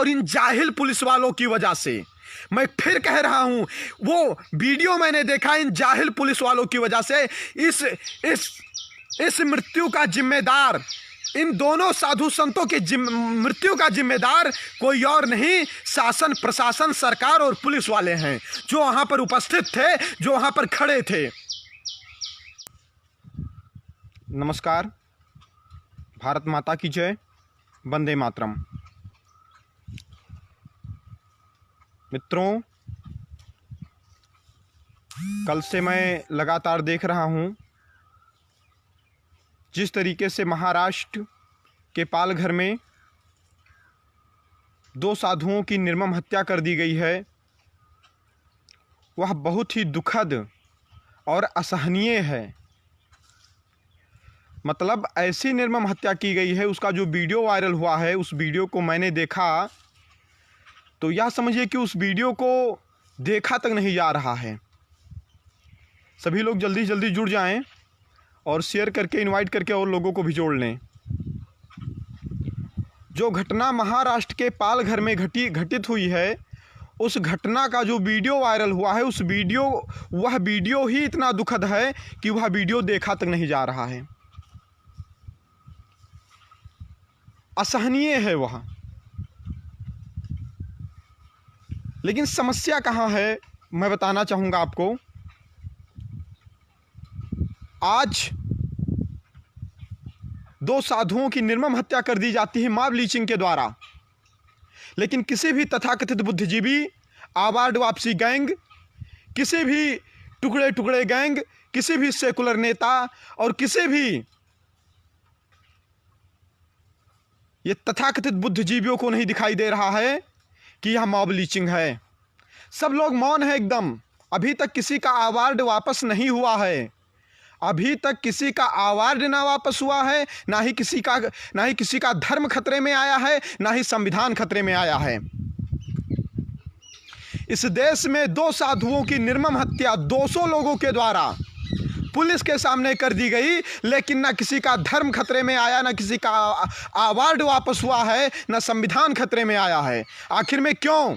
और इन जाहिल पुलिस वालों की वजह से। मैं फिर कह रहा हूं, वो वीडियो मैंने देखा इन जाहिल पुलिस वालों की वजह से। इस मृत्यु का जिम्मेदार, इन दोनों साधु संतों की मृत्यु का जिम्मेदार कोई और नहीं, शासन, प्रशासन, सरकार और पुलिस वाले हैं जो वहां पर उपस्थित थे, जो वहां पर खड़े थे। नमस्कार, भारत माता की जय, वंदे मातरम। मित्रों, कल से मैं लगातार देख रहा हूं जिस तरीके से महाराष्ट्र के पालघर में 2 साधुओं की निर्मम हत्या कर दी गई है, वह बहुत ही दुखद और असहनीय है। मतलब ऐसी निर्मम हत्या की गई है, उसका जो वीडियो वायरल हुआ है, उस वीडियो को मैंने देखा तो यह समझिए कि उस वीडियो को देखा तक नहीं जा रहा है। सभी लोग जल्दी जल्दी जुड़ जाएं और शेयर करके, इनवाइट करके और लोगों को भी जोड़ लें। जो घटना महाराष्ट्र के पालघर में घटित हुई है, उस घटना का जो वीडियो वायरल हुआ है, वह वीडियो ही इतना दुखद है कि वह वीडियो देखा तक नहीं जा रहा है। असहनीय है वह। लेकिन समस्या कहाँ है, मैं बताना चाहूँगा आपको। आज 2 साधुओं की निर्मम हत्या कर दी जाती है मॉब लिंचिंग के द्वारा, लेकिन किसी भी तथाकथित बुद्धिजीवी, अवार्ड वापसी गैंग, किसी भी टुकड़े टुकड़े गैंग, किसी भी सेकुलर नेता और किसी भी ये तथाकथित बुद्धिजीवियों को नहीं दिखाई दे रहा है कि यह मॉब लिंचिंग है। सब लोग मौन है एकदम। अभी तक किसी का अवार्ड वापस नहीं हुआ है, अभी तक किसी का अवार्ड ना वापस हुआ है, ना ही किसी का धर्म खतरे में आया है, ना ही संविधान खतरे में आया है। इस देश में 2 साधुओं की निर्मम हत्या 200 लोगों के द्वारा पुलिस के सामने कर दी गई, लेकिन ना किसी का धर्म खतरे में आया, ना किसी का अवार्ड वापस हुआ है, ना संविधान खतरे में आया है। आखिर में क्यों?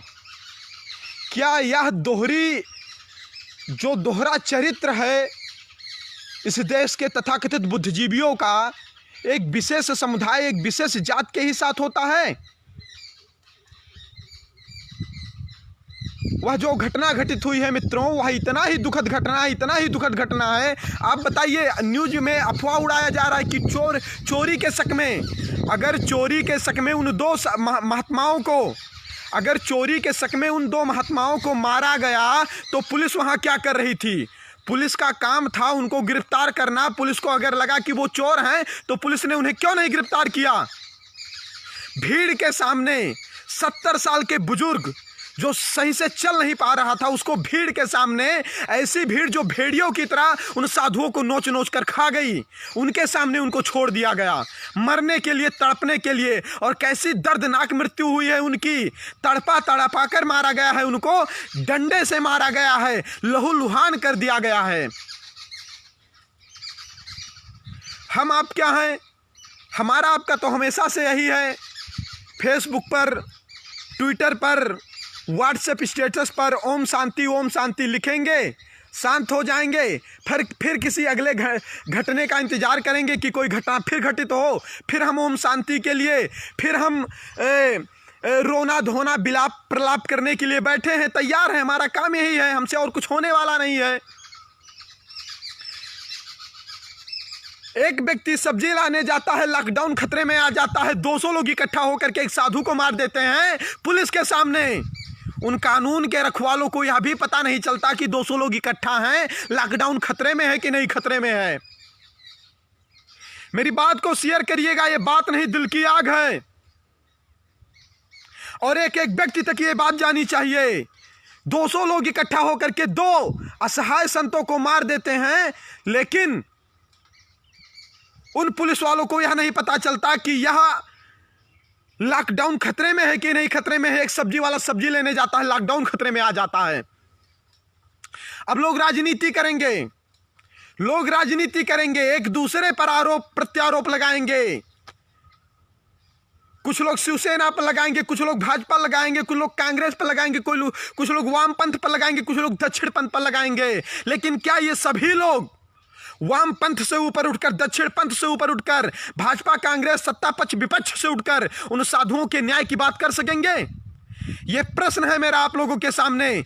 क्या यह दोहरा चरित्र है इस देश के तथाकथित बुद्धिजीवियों का? एक विशेष समुदाय, एक विशेष जात के ही साथ होता है। वह जो घटना घटित हुई है मित्रों, वह इतना ही दुखद घटना है। आप बताइए, न्यूज में अफवाह उड़ाया जा रहा है कि चोरी के शक में, अगर चोरी के शक में उन 2 महात्माओं को, अगर चोरी के शक में उन 2 महात्माओं को मारा गया तो पुलिस वहां क्या कर रही थी? पुलिस का काम था उनको गिरफ्तार करना। पुलिस को अगर लगा कि वो चोर हैं तो पुलिस ने उन्हें क्यों नहीं गिरफ्तार किया? भीड़ के सामने 70 साल के बुजुर्ग जो सही से चल नहीं पा रहा था, उसको भीड़ के सामने, ऐसी भीड़ जो भेड़ियों की तरह उन साधुओं को नोच नोच कर खा गई, उनके सामने उनको छोड़ दिया गया मरने के लिए, तड़पने के लिए। और कैसी दर्दनाक मृत्यु हुई है उनकी। तड़पा कर मारा गया है, उनको डंडे से मारा गया है, लहूलुहान कर दिया गया है। हम आप क्या हैं? हमारा आपका तो हमेशा से यही है। फेसबुक पर, ट्विटर पर, व्हाट्सएप स्टेटस पर ओम शांति लिखेंगे, शांत हो जाएंगे, फिर किसी अगले घटने का इंतजार करेंगे कि कोई घटना फिर घटित हो, फिर हम ओम शांति के लिए, फिर हम रोना धोना बिलाप प्रलाप करने के लिए बैठे हैं, तैयार हैं। हमारा काम यही है, हमसे और कुछ होने वाला नहीं है। एक व्यक्ति सब्जी लाने जाता है, लॉकडाउन खतरे में आ जाता है, 200 लोग इकट्ठा होकर के एक साधु को मार देते हैं पुलिस के सामने। उन कानून के रखवालों को यह भी पता नहीं चलता कि 200 लोग इकट्ठा हैं, लॉकडाउन खतरे में है कि नहीं खतरे में है। मेरी बात को शेयर करिएगा, ये बात नहीं, दिल की आग है। और एक एक व्यक्ति तक ये बात जानी चाहिए। 200 लोग इकट्ठा होकर के 2 असहाय संतों को मार देते हैं, लेकिन उन पुलिस वालों को यह नहीं पता चलता कि यह लॉकडाउन खतरे में है कि नहीं खतरे में है। एक सब्जी वाला सब्जी लेने जाता है, लॉकडाउन खतरे में आ जाता है। अब लोग राजनीति करेंगे, एक दूसरे पर आरोप प्रत्यारोप लगाएंगे। कुछ लोग शिवसेना पर लगाएंगे, कुछ लोग भाजपा लगाएंगे, कुछ लोग कांग्रेस पर लगाएंगे, कुछ लोग वामपंथ पर लगाएंगे, कुछ लोग दक्षिण पंथ पर लगाएंगे। लेकिन क्या ये सभी लोग वाम पंथ से ऊपर उठकर, दक्षिण पंथ से ऊपर उठकर, भाजपा कांग्रेस सत्ता पक्ष विपक्ष से उठकर उन साधुओं के न्याय की बात कर सकेंगे? यह प्रश्न है मेरा आप लोगों के सामने।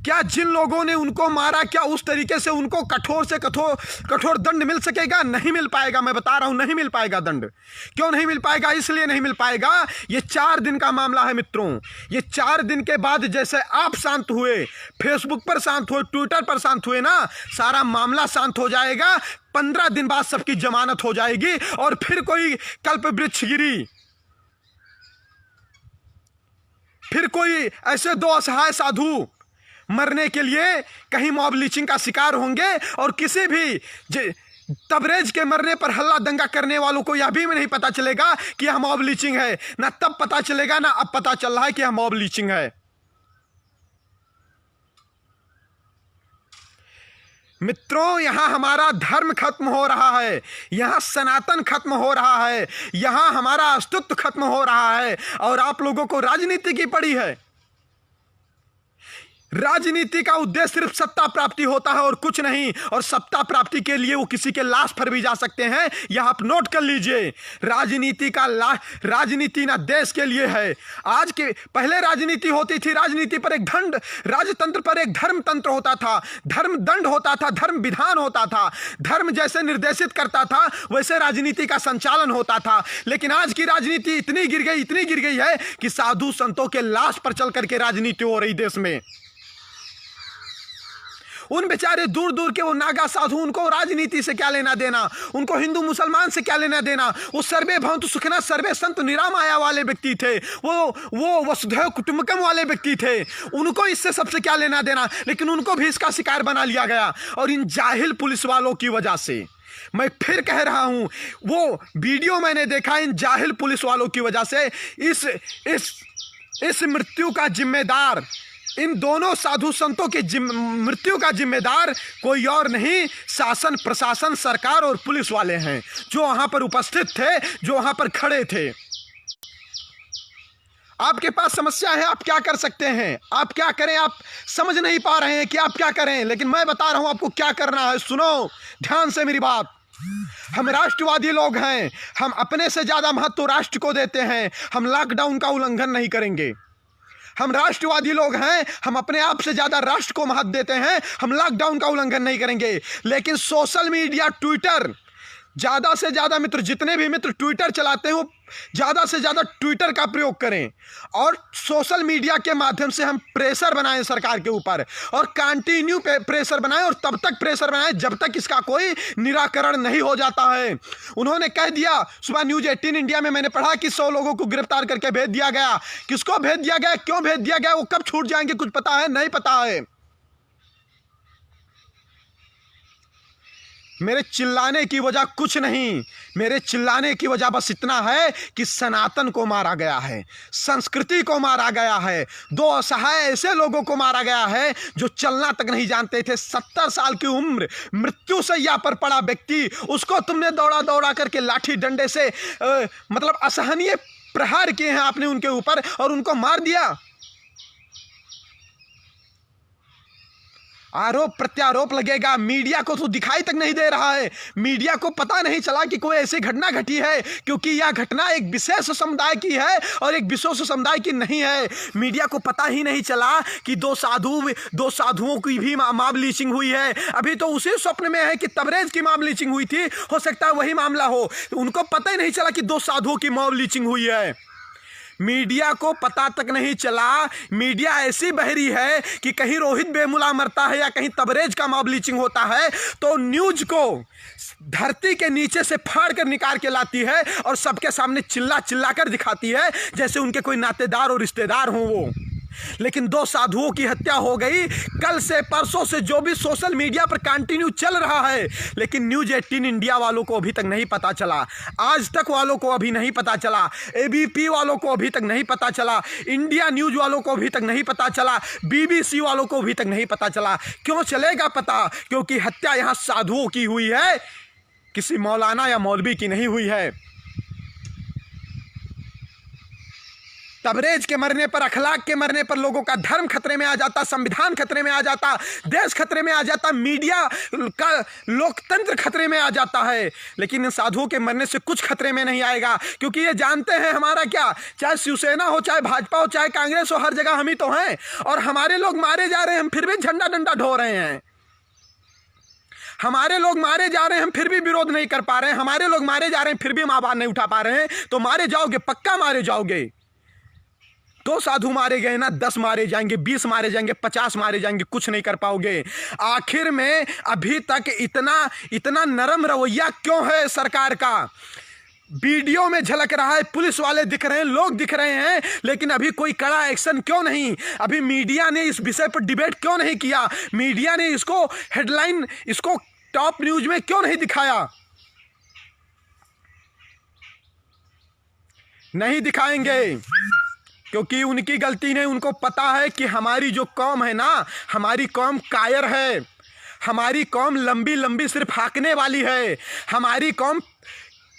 क्या जिन लोगों ने उनको मारा, क्या उस तरीके से उनको कठोर से कठोर दंड मिल सकेगा? नहीं मिल पाएगा। मैं बता रहा हूं, नहीं मिल पाएगा दंड। क्यों नहीं मिल पाएगा? इसलिए नहीं मिल पाएगा, ये 4 दिन का मामला है मित्रों। ये 4 दिन के बाद जैसे आप शांत हुए, फेसबुक पर शांत हुए, ट्विटर पर शांत हुए ना, सारा मामला शांत हो जाएगा। 15 दिन बाद सबकी जमानत हो जाएगी और फिर कोई कल्प वृक्ष गिरी, फिर कोई ऐसे 2 असहाय साधु मरने के लिए कहीं मॉब लीचिंग का शिकार होंगे। और किसी भी तबरेज के मरने पर हल्ला दंगा करने वालों को यह भी नहीं पता चलेगा कि यह मॉब लीचिंग है। ना तब पता चलेगा, ना अब पता चल रहा है कि यह मॉब लीचिंग है। मित्रों, यहां हमारा धर्म खत्म हो रहा है, यहां सनातन खत्म हो रहा है, यहां हमारा अस्तित्व खत्म हो रहा है और आप लोगों को राजनीति की पड़ी है। राजनीति का उद्देश्य सिर्फ सत्ता प्राप्ति होता है और कुछ नहीं। और सत्ता प्राप्ति के लिए वो किसी के लाश पर भी जा सकते हैं। यह आप नोट कर लीजिए। राजनीति ना देश के लिए है। आज के पहले राजनीति होती थी, राजनीति पर एक दंड, राजतंत्र पर एक धर्म तंत्र होता था, धर्म दंड होता था, धर्म विधान होता था, धर्म जैसे निर्देशित करता था वैसे राजनीति का संचालन होता था। लेकिन आज की राजनीति इतनी गिर गई है कि साधु संतों के लाश पर चल करके राजनीति हो रही देश में। उन बेचारे दूर दूर के वो नागा साधु, उनको राजनीति से क्या लेना देना, उनको हिंदू मुसलमान से क्या लेना देना। वो सर्वे भवन्तु सुखिनः सर्वे संतु निरामया वाले व्यक्ति थे, वो वसुधैव कुटुंबकम वाले व्यक्ति थे, उनको इससे सबसे क्या लेना देना। लेकिन उनको भी इसका शिकार बना लिया गया। और इन जाहिल पुलिस वालों की वजह से, मैं फिर कह रहा हूं, वो वीडियो मैंने देखा, इन जाहिल पुलिस वालों की वजह से इस मृत्यु का जिम्मेदार, इन दोनों साधु संतों की मृत्यु का जिम्मेदार कोई और नहीं, शासन, प्रशासन, सरकार और पुलिस वाले हैं जो वहां पर उपस्थित थे, जो वहां पर खड़े थे। आपके पास समस्या है, आप क्या कर सकते हैं? आप क्या करें? आप समझ नहीं पा रहे हैं कि आप क्या करें, लेकिन मैं बता रहा हूं आपको क्या करना है। सुनो ध्यान से मेरी बात। हम राष्ट्रवादी लोग हैं, हम अपने से ज्यादा महत्व राष्ट्र को देते हैं। हम लॉकडाउन का उल्लंघन नहीं करेंगे। हम राष्ट्रवादी लोग हैं, हम अपने आप से ज्यादा राष्ट्र को महत्व देते हैं। हम लॉकडाउन का उल्लंघन नहीं करेंगे। लेकिन सोशल मीडिया, ट्विटर, ज्यादा से ज्यादा मित्र, जितने भी मित्र ट्विटर चलाते हैं, वो ज्यादा से ज्यादा ट्विटर का प्रयोग करें और सोशल मीडिया के माध्यम से हम प्रेशर बनाएं सरकार के ऊपर, और कंटिन्यू प्रेशर बनाएं, और तब तक प्रेशर बनाएं जब तक इसका कोई निराकरण नहीं हो जाता है। उन्होंने कह दिया, सुबह न्यूज़ 18 इंडिया में मैंने पढ़ा कि 100 लोगों को गिरफ्तार करके भेज दिया गया। किसको भेज दिया गया, क्यों भेज दिया गया, वो कब छूट जाएंगे कुछ पता है? नहीं पता है। मेरे चिल्लाने की वजह कुछ नहीं, मेरे चिल्लाने की वजह बस इतना है कि सनातन को मारा गया है, संस्कृति को मारा गया है, 2 असहाय ऐसे लोगों को मारा गया है जो चलना तक नहीं जानते थे। 70 साल की उम्र, मृत्यु शैया पर पड़ा व्यक्ति, उसको तुमने दौड़ा दौड़ा करके लाठी डंडे से मतलब असहनीय प्रहार किए हैं आपने उनके ऊपर और उनको मार दिया। आरोप प्रत्यारोप लगेगा। मीडिया को तो दिखाई तक नहीं दे रहा है, मीडिया को पता नहीं चला कि कोई ऐसी घटना घटी है, क्योंकि यह घटना एक विशेष समुदाय की है और एक विशेष समुदाय की नहीं है। मीडिया को पता ही नहीं चला कि 2 साधुओं की भी मॉब लीचिंग हुई है। अभी तो उसी स्वप्न में है कि तबरेज की मॉब लीचिंग हुई थी, हो सकता है वही मामला हो। उनको पता ही नहीं चला कि 2 साधुओं की मॉब लीचिंग हुई है। मीडिया को पता तक नहीं चला। मीडिया ऐसी बहरी है कि कहीं रोहित वेमुला मरता है या कहीं तबरेज का मॉब लीचिंग होता है तो न्यूज को धरती के नीचे से फाड़ कर निकाल के लाती है और सबके सामने चिल्ला चिल्ला कर दिखाती है जैसे उनके कोई नातेदार और रिश्तेदार हों वो। लेकिन 2 साधुओं की हत्या हो गई, कल से परसों से जो भी सोशल मीडिया पर कंटिन्यू चल रहा है, लेकिन न्यूज़ 18 इंडिया वालों को अभी तक नहीं पता चला, आज तक वालों को अभी नहीं पता चला, एबीपी वालों को अभी तक नहीं पता चला, इंडिया न्यूज़ वालों को अभी तक नहीं पता चला, बीबीसी वालों को अभी तक नहीं पता चला। क्यों चलेगा पता? क्योंकि हत्या यहाँ साधुओं की हुई है, किसी मौलाना या मौलवी की नहीं हुई है। तबरेज के मरने पर, अखलाक के मरने पर लोगों का धर्म खतरे में आ जाता, संविधान खतरे में आ जाता, देश खतरे में आ जाता, मीडिया का लोकतंत्र खतरे में आ जाता है। लेकिन इन साधुओं के मरने से कुछ खतरे में नहीं आएगा, क्योंकि ये जानते हैं हमारा क्या, चाहे शिवसेना हो, चाहे भाजपा हो, चाहे कांग्रेस हो, हर जगह हम ही तो हैं। और हमारे लोग मारे जा रहे हैं, हम फिर भी झंडा डंडा ढो रहे हैं। हमारे लोग मारे जा रहे हैं, हम फिर भी विरोध नहीं कर पा रहे हैं। हमारे लोग मारे जा रहे हैं, फिर भी हम आवाज नहीं उठा पा रहे हैं। तो मारे जाओगे, पक्का मारे जाओगे। 2 साधु मारे गए ना, 10 मारे जाएंगे, 20 मारे जाएंगे, 50 मारे जाएंगे, कुछ नहीं कर पाओगे। आखिर में अभी तक इतना नरम रवैया क्यों है सरकार का? वीडियो में झलक रहा है, पुलिस वाले दिख रहे हैं, लोग दिख रहे हैं, लेकिन अभी कोई कड़ा एक्शन क्यों नहीं? अभी मीडिया ने इस विषय पर डिबेट क्यों नहीं किया? मीडिया ने इसको हेडलाइन, इसको टॉप न्यूज में क्यों नहीं दिखाया? नहीं दिखाएंगे, क्योंकि उनकी गलती नहीं। उनको पता है कि हमारी जो कौम है ना, हमारी कौम कायर है, हमारी कौम लंबी लंबी सिर्फ हाँकने वाली है। हमारी कौम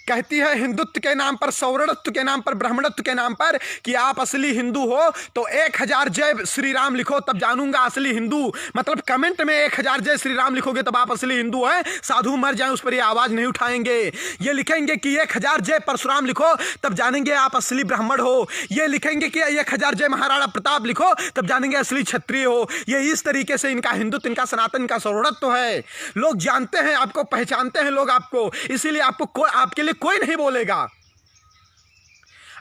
कहती है हिंदुत्व के नाम पर, सौवर्णत्व के नाम पर, ब्राह्मणत्व के नाम पर कि आप असली हिंदू हो तो 1000 जय श्री राम लिखो, तब जानूंगा असली हिंदू। मतलब कमेंट में 1000 जय श्री राम लिखोगे तब आप असली हिंदू हैं। साधु मर जाएं उस पर ये आवाज नहीं उठाएंगे। ये लिखेंगे कि 1000 जय परशुराम लिखो, तब जानेंगे आप असली ब्राह्मण हो। ये लिखेंगे कि 1000 जय महाराणा प्रताप लिखो, तब जानेंगे असली क्षत्रिय हो। ये इस तरीके से इनका हिंदुत्व, इनका सनातन, इनका सौवर्णत्व है। लोग जानते हैं आपको, पहचानते हैं लोग आपको, इसीलिए आपको आपके लिए कोई नहीं बोलेगा।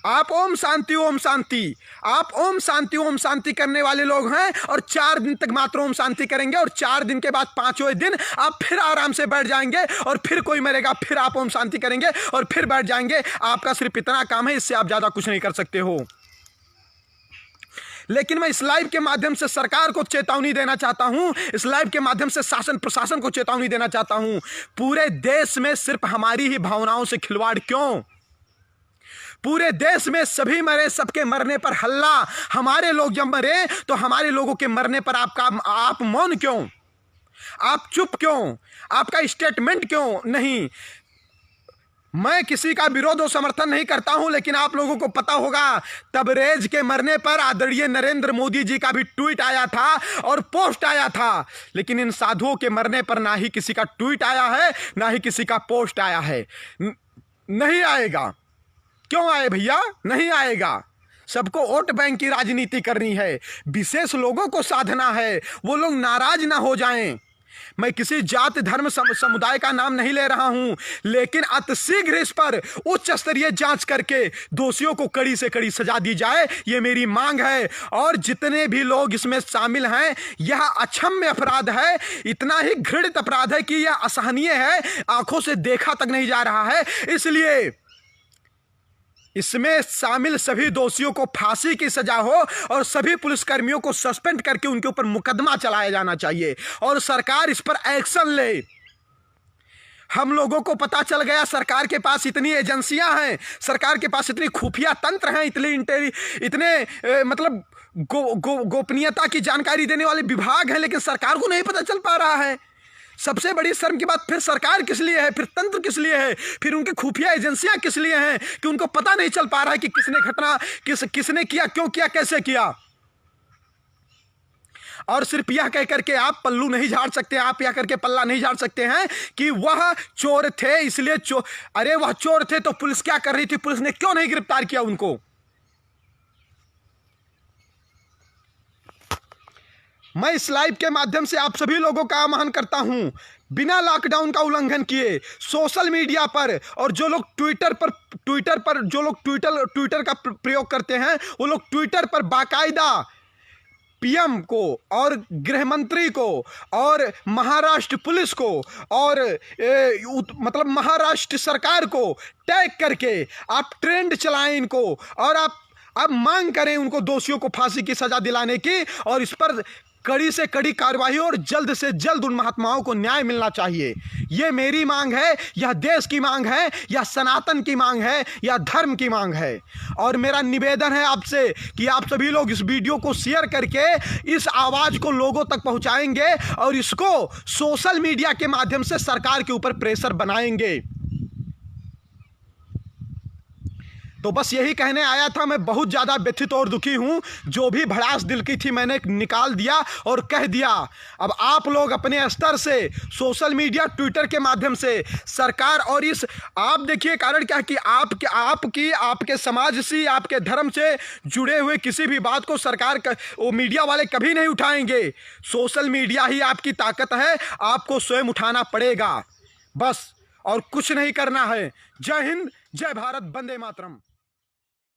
आप ओम शांति ओम शांति, आप ओम शांति करने वाले लोग हैं, और 4 दिन तक मात्र ओम शांति करेंगे, और 4 दिन के बाद 5वें दिन आप फिर आराम से बैठ जाएंगे, और फिर कोई मरेगा, फिर आप ओम शांति करेंगे और फिर बैठ जाएंगे। आपका सिर्फ इतना काम है, इससे आप ज्यादा कुछ नहीं कर सकते हो। लेकिन मैं इस लाइव के माध्यम से सरकार को चेतावनी देना चाहता हूं, इस लाइव के माध्यम से शासन प्रशासन को चेतावनी देना चाहता हूं। पूरे देश में सिर्फ हमारी ही भावनाओं से खिलवाड़ क्यों? पूरे देश में सभी मरे, सबके मरने पर हल्ला। हमारे लोग जब मरे तो हमारे लोगों के मरने पर आप मौन क्यों? आप चुप क्यों? आपका स्टेटमेंट क्यों नहीं? मैं किसी का विरोध और समर्थन नहीं करता हूं, लेकिन आप लोगों को पता होगा तबरेज के मरने पर आदरणीय नरेंद्र मोदी जी का भी ट्वीट आया था और पोस्ट आया था। लेकिन इन साधुओं के मरने पर ना ही किसी का ट्वीट आया है, ना ही किसी का पोस्ट आया है। नहीं आएगा। क्यों आए भैया? नहीं आएगा। सबको वोट बैंक की राजनीति करनी है, विशेष लोगों को साधना है, वो लोग नाराज ना हो जाएं। मैं किसी जात धर्म समुदाय का नाम नहीं ले रहा हूं, लेकिन अतिशीघ्र इस पर उच्च स्तरीय जांच करके दोषियों को कड़ी से कड़ी सजा दी जाए, ये मेरी मांग है। और जितने भी लोग इसमें शामिल हैं, यह अक्षम्य अपराध है, इतना ही घृणित अपराध है कि यह असहनीय है, आंखों से देखा तक नहीं जा रहा है। इसलिए इसमें शामिल सभी दोषियों को फांसी की सजा हो और सभी पुलिसकर्मियों को सस्पेंड करके उनके ऊपर मुकदमा चलाया जाना चाहिए और सरकार इस पर एक्शन ले। हम लोगों को पता चल गया सरकार के पास इतनी एजेंसियां हैं, सरकार के पास इतनी खुफिया तंत्र हैं, इतने मतलब गोपनीयता की जानकारी देने वाले विभाग हैं, लेकिन सरकार को नहीं पता चल पा रहा है। सबसे बड़ी शर्म की बात, फिर सरकार किस लिए है, फिर तंत्र किस लिए है, फिर उनकी खुफिया एजेंसियां किस लिए हैं कि उनको पता नहीं चल पा रहा है कि किसने घटना किसने किया, क्यों किया, कैसे किया। और सिर्फ यह कह करके आप पल्लू नहीं झाड़ सकते, आप यह करके पल्ला नहीं झाड़ सकते हैं कि वह चोर थे इसलिए अरे वह चोर थे तो पुलिस क्या कर रही थी, पुलिस ने क्यों नहीं गिरफ्तार किया उनको? मैं इस लाइव के माध्यम से आप सभी लोगों का आह्वान करता हूं, बिना लॉकडाउन का उल्लंघन किए सोशल मीडिया पर, और जो लोग ट्विटर पर जो लोग ट्विटर का प्रयोग करते हैं, वो लोग ट्विटर पर बाकायदा पीएम को और गृह मंत्री को और महाराष्ट्र पुलिस को और मतलब महाराष्ट्र सरकार को टैग करके आप ट्रेंड चलाएं इनको, और आप मांग करें उनको, दोषियों को फांसी की सजा दिलाने की, और इस पर कड़ी से कड़ी कार्रवाई और जल्द से जल्द उन महात्माओं को न्याय मिलना चाहिए। ये मेरी मांग है, यह देश की मांग है, यह सनातन की मांग है, यह धर्म की मांग है। और मेरा निवेदन है आपसे कि आप सभी लोग इस वीडियो को शेयर करके इस आवाज़ को लोगों तक पहुंचाएंगे और इसको सोशल मीडिया के माध्यम से सरकार के ऊपर प्रेशर बनाएंगे। तो बस यही कहने आया था। मैं बहुत ज़्यादा व्यथित और दुखी हूँ। जो भी भड़ास दिल की थी मैंने निकाल दिया और कह दिया। अब आप लोग अपने स्तर से सोशल मीडिया ट्विटर के माध्यम से सरकार और इस आप देखिए कारण क्या है कि आपके समाज से आपके धर्म से जुड़े हुए किसी भी बात को सरकार वो मीडिया वाले कभी नहीं उठाएंगे। सोशल मीडिया ही आपकी ताकत है, आपको स्वयं उठाना पड़ेगा बस, और कुछ नहीं करना है। जय हिंद, जय भारत, वंदे मातरम।